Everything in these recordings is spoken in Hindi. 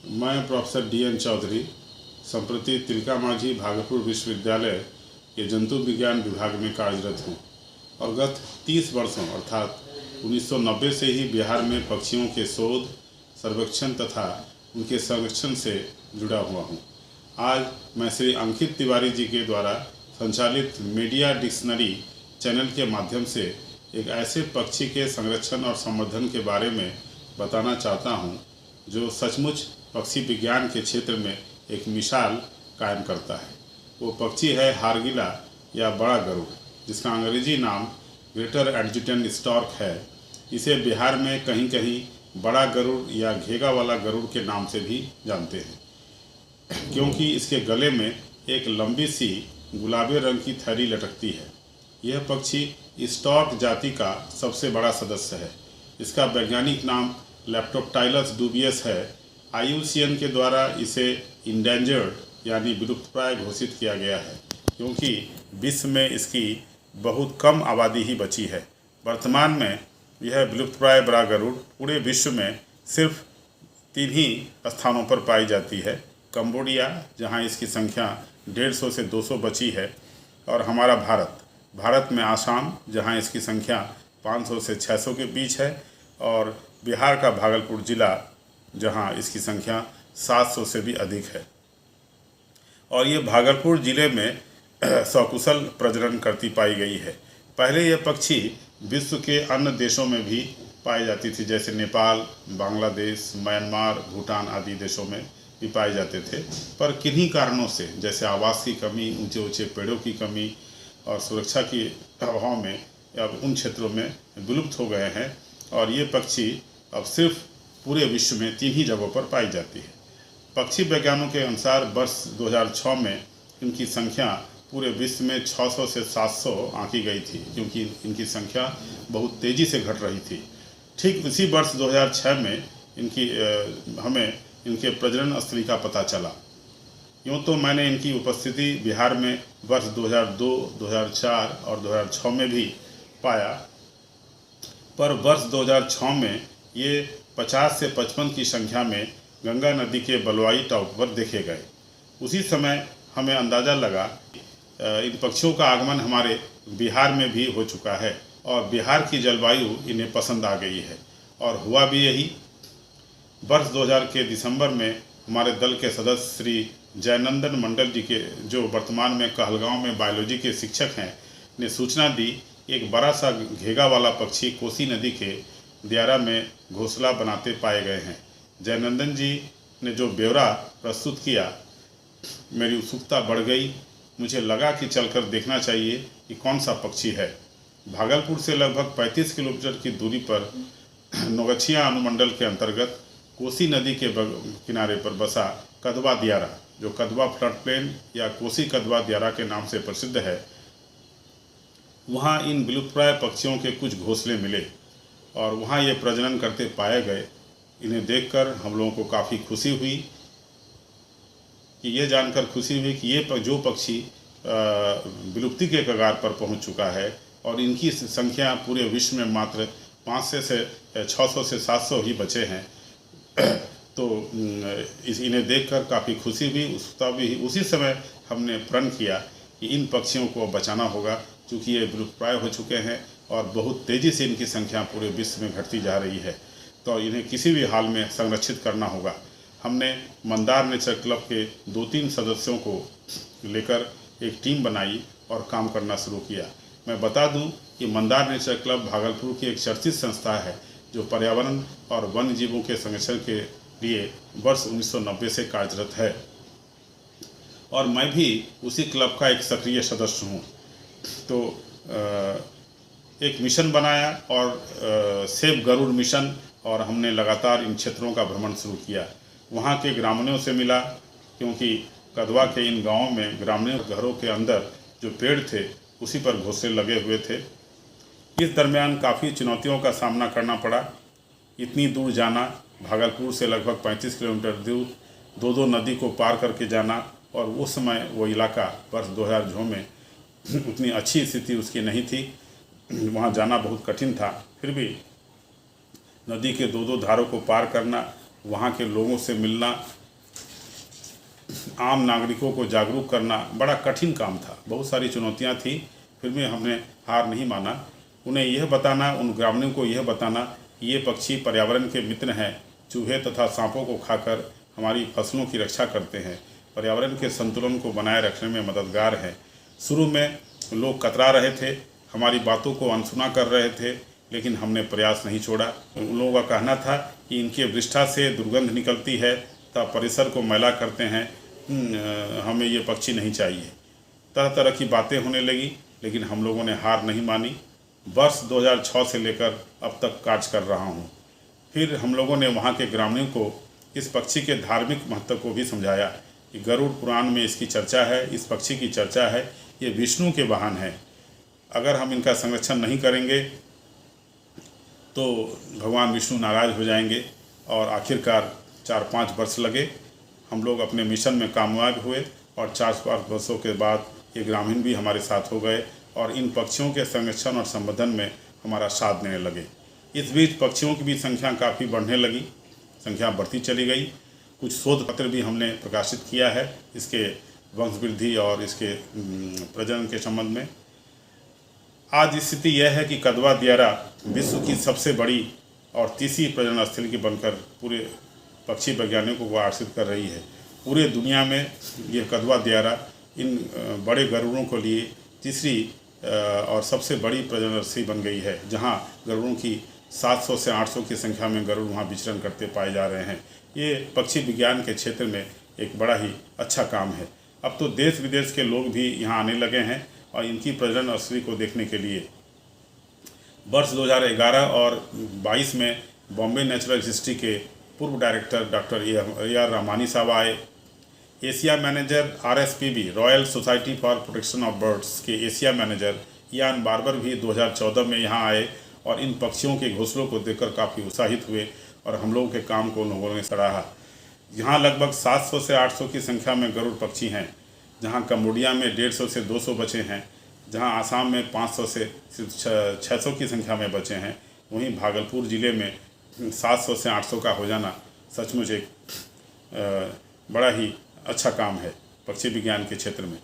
मैं प्रोफेसर डी.एन. चौधरी संप्रति तिलका-मांझी भागलपुर विश्वविद्यालय के जंतु विज्ञान विभाग में कार्यरत हूँ और गत 30 वर्षों अर्थात 1990 से ही बिहार में पक्षियों के शोध, सर्वेक्षण तथा उनके संरक्षण से जुड़ा हुआ हूँ। आज मैं श्री अंकित तिवारी जी के द्वारा संचालित मीडिया डिक्शनरी चैनल के माध्यम से एक ऐसे पक्षी के संरक्षण और संवर्धन के बारे में बताना चाहता हूँ जो सचमुच पक्षी विज्ञान के क्षेत्र में एक मिसाल कायम करता है। वो पक्षी है हारगिला या बड़ा गरुड़, जिसका अंग्रेजी नाम ग्रेटर एडजुटेंट स्टॉर्क है। इसे बिहार में कहीं कहीं बड़ा गरुड़ या घेगा वाला गरुड़ के नाम से भी जानते हैं, क्योंकि इसके गले में एक लंबी सी गुलाबी रंग की थैली लटकती है। यह पक्षी स्टॉर्क जाति का सबसे बड़ा सदस्य है। इसका वैज्ञानिक नाम लेप्टोप्टाइलस डूबियस है। IUCN के द्वारा इसे इंडेंजर्ड यानी विलुप्तप्राय घोषित किया गया है, क्योंकि विश्व में इसकी बहुत कम आबादी ही बची है। वर्तमान में यह विलुप्तप्राय बड़ा गरुड़ पूरे विश्व में सिर्फ 3 ही स्थानों पर पाई जाती है। कंबोडिया, जहां इसकी संख्या 150 से 200 बची है, और हमारा भारत में आसाम, जहां इसकी संख्या 500 से 600 के बीच है, और बिहार का भागलपुर जिला, जहां इसकी संख्या 700 से भी अधिक है। और ये भागलपुर जिले में सकुशल प्रजनन करती पाई गई है। पहले यह पक्षी विश्व के अन्य देशों में भी पाई जाती थी, जैसे नेपाल, बांग्लादेश, म्यांमार, भूटान आदि देशों में भी पाए जाते थे। पर किन्हीं कारणों से, जैसे आवास की कमी, ऊंचे ऊंचे पेड़ों की कमी और सुरक्षा की अभाव में अब उन क्षेत्रों में विलुप्त हो गए हैं। और ये पक्षी अब सिर्फ पूरे विश्व में 3 ही जगहों पर पाई जाती है। पक्षी वैज्ञानिकों के अनुसार वर्ष 2006 में इनकी संख्या पूरे विश्व में 600 से 700 आंकी गई थी, क्योंकि इनकी संख्या बहुत तेज़ी से घट रही थी। ठीक इसी वर्ष 2006 में हमें इनके प्रजनन स्थली का पता चला। यूँ तो मैंने इनकी उपस्थिति बिहार में वर्ष 2002, 2004 और 2006 में भी पाया, पर वर्ष 2006 में ये 50 से 55 की संख्या में गंगा नदी के बलुआई टापू पर देखे गए। उसी समय हमें अंदाज़ा लगा इन पक्षियों का आगमन हमारे बिहार में भी हो चुका है और बिहार की जलवायु इन्हें पसंद आ गई है। और हुआ भी यही। वर्ष 2000 के दिसंबर में हमारे दल के सदस्य श्री जयनंदन मंडल जी के, जो वर्तमान में कहलगांव में बायोलॉजी के शिक्षक हैं, ने सूचना दी एक बड़ा सा घेगा वाला पक्षी कोसी नदी के दियारा में घोंसला बनाते पाए गए हैं। जयनंदन जी ने जो ब्यौरा प्रस्तुत किया, मेरी उत्सुकता बढ़ गई। मुझे लगा कि चलकर देखना चाहिए कि कौन सा पक्षी है। भागलपुर से लगभग 35 किलोमीटर की दूरी पर नौगछिया अनुमंडल के अंतर्गत कोसी नदी के किनारे पर बसा कदवा दियारा, जो कदवा फ्लड प्लेन या कोसी कदवा दियारा के नाम से प्रसिद्ध है, वहाँ इन विलुप्तप्राय पक्षियों के कुछ घोंसले मिले और वहाँ ये प्रजनन करते पाए गए। इन्हें देखकर हम लोगों को काफ़ी खुशी हुई, कि ये जानकर खुशी हुई कि ये जो पक्षी विलुप्ति के कगार पर पहुंच चुका है और इनकी संख्या पूरे विश्व में मात्र 500 से 600 से 700 ही बचे हैं। तो इन्हें देखकर काफ़ी खुशी हुई, उत्सुकता भी हुई। उसी समय हमने प्रण किया कि इन पक्षियों को बचाना होगा, क्योंकि ये विलुप्तप्राय हो चुके हैं और बहुत तेज़ी से इनकी संख्या पूरे विश्व में घटती जा रही है। तो इन्हें किसी भी हाल में संरक्षित करना होगा। हमने मंदार नेचर क्लब के 2-3 सदस्यों को लेकर एक टीम बनाई और काम करना शुरू किया। मैं बता दूं कि मंदार नेचर क्लब भागलपुर की एक चर्चित संस्था है, जो पर्यावरण और वन्य जीवों के संरक्षण के लिए वर्ष 1990 से कार्यरत है, और मैं भी उसी क्लब का एक सक्रिय सदस्य हूँ। तो एक मिशन बनाया और सेव गरुड़ मिशन, और हमने लगातार इन क्षेत्रों का भ्रमण शुरू किया। वहाँ के ग्रामीणों से मिला, क्योंकि कदवा के इन गांवों में ग्रामीण घरों के अंदर जो पेड़ थे उसी पर घोंसले लगे हुए थे। इस दरमियान काफ़ी चुनौतियों का सामना करना पड़ा। इतनी दूर जाना, भागलपुर से लगभग 35 किलोमीटर दूर 2-2 नदी को पार करके जाना, और उस समय वो इलाका वर्ष 2006 में उतनी अच्छी स्थिति उसकी नहीं थी, वहाँ जाना बहुत कठिन था। फिर भी नदी के 2-2 धारों को पार करना वहाँ के लोगों से मिलना, आम नागरिकों को जागरूक करना बड़ा कठिन काम था। बहुत सारी चुनौतियाँ थी, फिर भी हमने हार नहीं माना। उन्हें यह बताना, उन ग्रामीणों को यह बताना कि ये पक्षी पर्यावरण के मित्र हैं, चूहे तथा सांपों को खाकर हमारी फसलों की रक्षा करते हैं, पर्यावरण के संतुलन को बनाए रखने में मददगार हैं। शुरू में लोग कतरा रहे थे, हमारी बातों को अनसुना कर रहे थे, लेकिन हमने प्रयास नहीं छोड़ा। उन लोगों का कहना था कि इनके विष्ठा से दुर्गंध निकलती है तथा परिसर को मैला करते हैं, हमें ये पक्षी नहीं चाहिए। तरह तरह की बातें होने लगी, लेकिन हम लोगों ने हार नहीं मानी। वर्ष 2006 से लेकर अब तक कार्य कर रहा हूँ। फिर हम लोगों ने वहाँ के ग्रामीणों को इस पक्षी के धार्मिक महत्व को भी समझाया कि गरुड़ पुराण में इसकी चर्चा है, इस पक्षी की चर्चा है, ये विष्णु के वाहन है। अगर हम इनका संरक्षण नहीं करेंगे तो भगवान विष्णु नाराज हो जाएंगे। और आखिरकार 4-5 वर्ष लगे, हम लोग अपने मिशन में कामयाब हुए और 4-5 वर्षों के बाद ये ग्रामीण भी हमारे साथ हो गए और इन पक्षियों के संरक्षण और संवर्धन में हमारा साथ देने लगे। इस बीच पक्षियों की भी संख्या काफ़ी बढ़ने लगी, संख्या बढ़ती चली गई। कुछ शोध पत्र भी हमने प्रकाशित किया है इसके वंश वृद्धि और इसके प्रजनन के संबंध में। आज स्थिति यह है कि कदवा दियारा विश्व की सबसे बड़ी और तीसरी प्रजनन स्थल की बनकर पूरे पक्षी वैज्ञानिकों को आकर्षित कर रही है। पूरे दुनिया में ये कदवा दियारा इन बड़े गरुड़ों के लिए तीसरी और सबसे बड़ी प्रजनन स्थली बन गई है, जहां गरुड़ों की 700 से 800 की संख्या में गरुड़ वहां विचरण करते पाए जा रहे हैं। ये पक्षी विज्ञान के क्षेत्र में एक बड़ा ही अच्छा काम है। अब तो देश विदेश के लोग भी यहाँ आने लगे हैं और इनकी प्रजनन स्थली को देखने के लिए। वर्ष 2011 और 22 में बॉम्बे नेचुरल हिस्ट्री के पूर्व डायरेक्टर डॉक्टर AR रामानी साहब आए। Asia manager RSPB royal society for protection of birds के एशिया मैनेजर इयान बार्बर भी 2014 में यहाँ आए और इन पक्षियों के घोंसलों को देखकर काफ़ी उत्साहित हुए और हम लोगों के काम को लोगों ने सराहा। यहाँ लगभग 700 से 800 की संख्या में गरुड़ पक्षी हैं, जहाँ कम्बोडिया में 150 से 200 बचे हैं, जहाँ आसाम में 500 से 600 की संख्या में बचे हैं। वहीं भागलपुर ज़िले में 700 से 800 का हो जाना सचमुच एक बड़ा ही अच्छा काम है पक्षी विज्ञान के क्षेत्र में।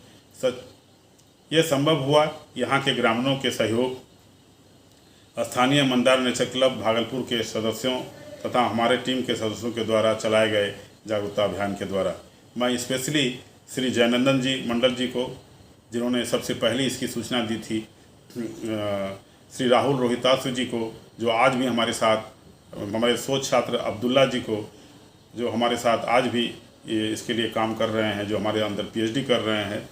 यह संभव हुआ यहाँ के ग्रामीणों के सहयोग, स्थानीय मंदार नेचर क्लब भागलपुर के सदस्यों तथा हमारे टीम के सदस्यों के द्वारा चलाए गए जागरूकता अभियान के द्वारा। मैं स्पेशली श्री जयनंदन जी मंडल जी को, जिन्होंने सबसे पहले इसकी सूचना दी थी, श्री राहुल रोहितासु जी को, जो आज भी हमारे साथ, हमारे शोध छात्र अब्दुल्ला जी को, जो हमारे साथ आज भी इसके लिए काम कर रहे हैं, जो हमारे अंदर PhD कर रहे हैं।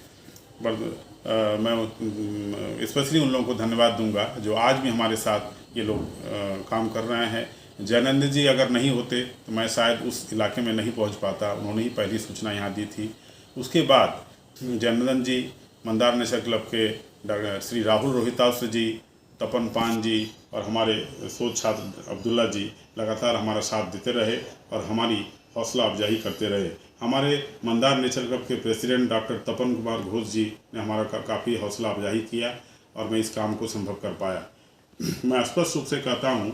मैं स्पेशली उन लोगों को धन्यवाद दूंगा जो आज भी हमारे साथ ये लोग काम कर रहे हैं। जयनंद जी अगर नहीं होते तो मैं शायद उस इलाके में नहीं पहुंच पाता, उन्होंने ही पहली सूचना यहाँ दी थी। उसके बाद जयनंदन जी, मंदार नेचर क्लब के श्री राहुल रोहितास जी, तपन पान जी और हमारे शोध छात्र अब्दुल्ला जी लगातार हमारा साथ देते रहे और हमारी हौसला अफजाई करते रहे। हमारे मंदार नेचर क्लब के प्रेसिडेंट डॉक्टर तपन कुमार घोष जी ने हमारा काफ़ी हौसला अफजाई किया और मैं इस काम को संभव कर पाया। मैं स्पष्ट रूप से कहता हूँ,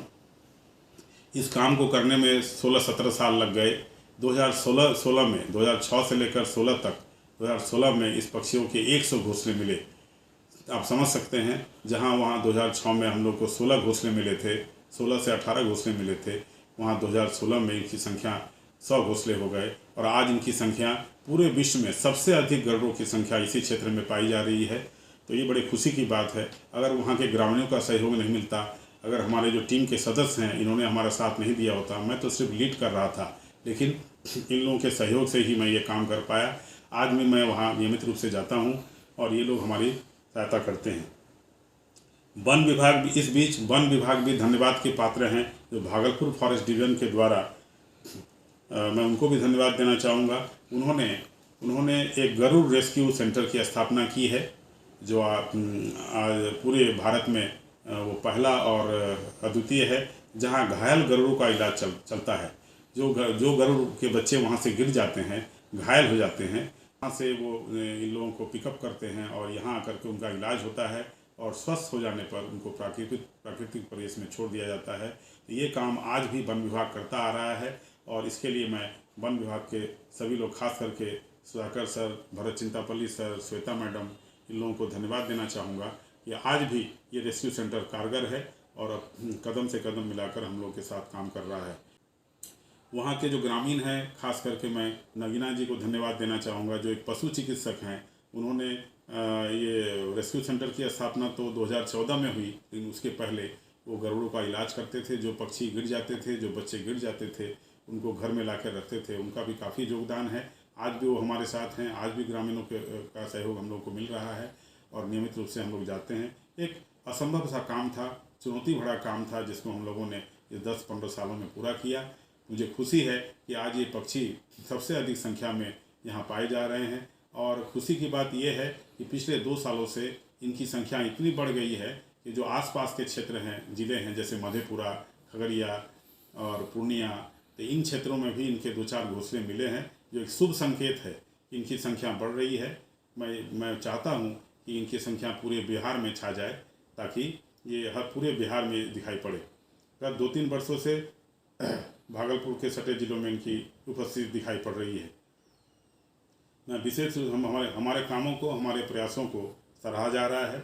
इस काम को करने में 16-17 साल लग गए। 2016 में, 2006 से लेकर 16 तक, 2016 में इस पक्षियों के 100 घोंसले मिले। आप समझ सकते हैं, जहाँ वहाँ 2006 में हम लोग को 16 घोंसले मिले थे, 16 से 18 घोंसले मिले थे, वहाँ 2016 में इनकी संख्या 100 घोंसले हो गए और आज इनकी संख्या पूरे विश्व में सबसे अधिक गरुड़ों की संख्या इसी क्षेत्र में पाई जा रही है। तो ये बड़ी खुशी की बात है। अगर वहाँ के ग्रामीणों का सहयोग नहीं मिलता, अगर हमारे जो टीम के सदस्य हैं इन्होंने हमारा साथ नहीं दिया होता, मैं तो सिर्फ लीड कर रहा था, लेकिन इन लोगों के सहयोग से ही मैं ये काम कर पाया। आज भी मैं वहाँ नियमित रूप से जाता हूँ और ये लोग हमारी सहायता करते हैं। वन विभाग भी, इस बीच वन विभाग भी धन्यवाद के पात्र हैं, जो भागलपुर फॉरेस्ट डिवीजन के द्वारा, मैं उनको भी धन्यवाद देना चाहूँगा। उन्होंने एक गरुड़ रेस्क्यू सेंटर की स्थापना की है, जो आज पूरे भारत में वो पहला और अद्वितीय है, जहाँ घायल गरुड़ों का इलाज चलता है। जो गरुड़ के बच्चे वहाँ से गिर जाते हैं, घायल हो जाते हैं, वहाँ से वो इन लोगों को पिकअप करते हैं और यहाँ आकर के उनका इलाज होता है और स्वस्थ हो जाने पर उनको प्राकृतिक परिवेश में छोड़ दिया जाता है। ये काम आज भी वन विभाग करता आ रहा है और इसके लिए मैं वन विभाग के सभी लोग, खास करके Sudhakar sir, Bharat Chintapalli sir, Shweta madam, इन लोगों को धन्यवाद देना चाहूँगा कि आज भी ये रेस्क्यू सेंटर कारगर है और अब कदम से कदम मिलाकर हम लोग के साथ काम कर रहा है। वहाँ के जो ग्रामीण हैं, खास करके मैं नगीना जी को धन्यवाद देना चाहूँगा, जो एक पशु चिकित्सक हैं। उन्होंने ये रेस्क्यू सेंटर की स्थापना तो 2014 में हुई, लेकिन उसके पहले वो गरुड़ों का इलाज करते थे। जो पक्षी गिर जाते थे, जो बच्चे गिर जाते थे, उनको घर में ला कर रखते थे। उनका भी काफ़ी योगदान है। आज भी वो हमारे साथ हैं। आज भी ग्रामीणों का सहयोग हम लोग को मिल रहा है और नियमित रूप से हम लोग जाते हैं। एक असंभव सा काम था, चुनौती भरा काम था, जिसको हम लोगों ने ये 10-15 सालों में पूरा किया। मुझे खुशी है कि आज ये पक्षी सबसे अधिक संख्या में यहाँ पाए जा रहे हैं और खुशी की बात यह है कि पिछले 2 सालों से इनकी संख्या इतनी बढ़ गई है कि जो आसपास के क्षेत्र हैं, ज़िले हैं, जैसे मधेपुरा, खगड़िया और पूर्णिया, तो इन क्षेत्रों में भी इनके 2-4 घोंसले मिले हैं, जो एक शुभ संकेत है कि इनकी संख्या बढ़ रही है। मैं चाहता हूँ कि इनकी संख्या पूरे बिहार में छा जाए, ताकि ये हर पूरे बिहार में दिखाई पड़े। गत 2-3 वर्षों से भागलपुर के सटे जिलों में इनकी उपस्थिति दिखाई पड़ रही है। मैं विशेष हमारे कामों को, हमारे प्रयासों को सराहा जा रहा है।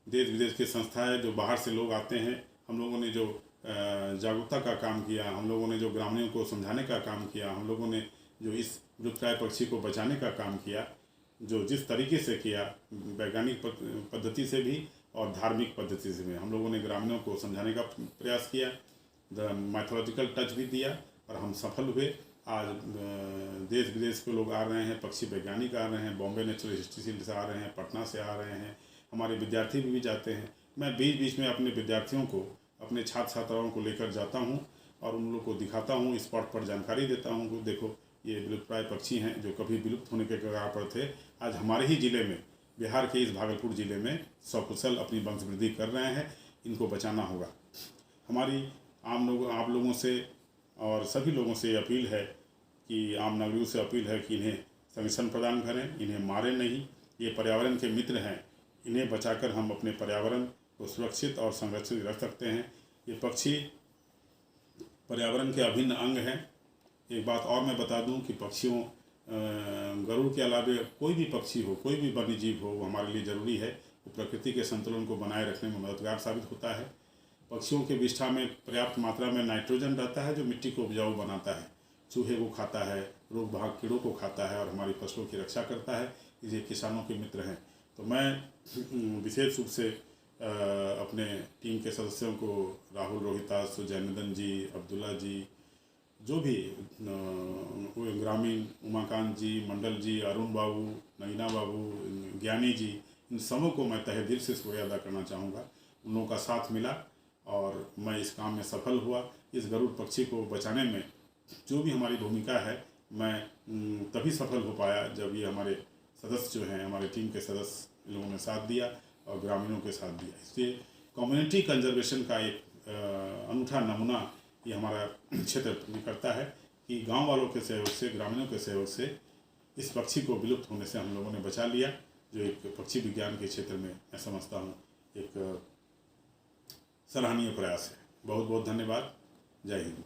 देश विदेश की संस्थाएं, जो बाहर से लोग आते हैं, हम लोगों ने जो जागरूकता का काम किया, हम लोगों ने जो ग्रामीणों को समझाने का काम किया, हम लोगों ने जो इस विलुप्तप्राय पक्षी को बचाने का काम किया, जो जिस तरीके से किया, वैज्ञानिक पद्धति से भी और धार्मिक पद्धति से भी, हम लोगों ने ग्रामीणों को समझाने का प्रयास किया, मैथोलॉजिकल टच भी दिया और हम सफल हुए। आज देश विदेश के लोग आ रहे हैं, पक्षी वैज्ञानिक आ रहे हैं, बॉम्बे नेचुरल हिस्ट्री से आ रहे हैं, पटना से आ रहे हैं, हमारे विद्यार्थी भी जाते हैं। मैं बीच बीच में अपने विद्यार्थियों को, अपने छात्र छात्राओं को लेकर जाता हूँ और उन लोग को दिखाता हूँ, स्पॉट पर जानकारी देता हूँ कि देखो ये विलुप्तप्राय पक्षी हैं जो कभी विलुप्त होने के कगार पर थे, आज हमारे ही ज़िले में, बिहार के इस भागलपुर ज़िले में सकुशल अपनी वंशवृद्धि कर रहे हैं। इनको बचाना होगा। हमारी आप लोगों से और सभी लोगों से अपील है कि आम नागरिकों से अपील है कि इन्हें संरक्षण प्रदान करें, इन्हें मारें नहीं। ये पर्यावरण के मित्र हैं, इन्हें बचाकर हम अपने पर्यावरण को सुरक्षित और संरक्षित रख सकते हैं। ये पक्षी पर्यावरण के अभिन्न अंग हैं। एक बात और मैं बता दूं कि पक्षियों, गरुड़ के अलावा कोई भी पक्षी हो, कोई भी वन्य जीव हो, वो हमारे लिए ज़रूरी है। वो प्रकृति के संतुलन को बनाए रखने में मददगार साबित होता है। पक्षियों के विष्ठा में पर्याप्त मात्रा में नाइट्रोजन रहता है, जो मिट्टी को उपजाऊ बनाता है, चूहे को खाता है, रोग भाग कीड़ों को खाता है और हमारी फसलों की रक्षा करता है। ये किसानों के मित्र हैं। तो मैं विशेष रूप से अपने टीम के सदस्यों को, राहुल रोहितास, जयनंदन जी, अब्दुल्ला जी, जो भी ग्रामीण, उमाकांत जी, मंडल जी, अरुण बाबू, नगीना बाबू, ज्ञानी जी, इन सबों को मैं तहे दिल से शुक्रिया अदा करना चाहूँगा। उन लोगों का साथ मिला और मैं इस काम में सफल हुआ। इस गरुड़ पक्षी को बचाने में जो भी हमारी भूमिका है, मैं तभी सफल हो पाया जब ये हमारे सदस्य जो हैं, हमारे टीम के सदस्य, लोगों ने साथ दिया और ग्रामीणों के साथ दिया। इसलिए कम्युनिटी कंजर्वेशन का एक अनूठा नमूना ये हमारा क्षेत्र करता है कि गांव वालों के सहयोग से, ग्रामीणों के सहयोग से इस पक्षी को विलुप्त होने से हम लोगों ने बचा लिया, जो एक पक्षी विज्ञान के क्षेत्र में मैं समझता हूँ एक सराहनीय प्रयास है। बहुत बहुत धन्यवाद। जय हिंद।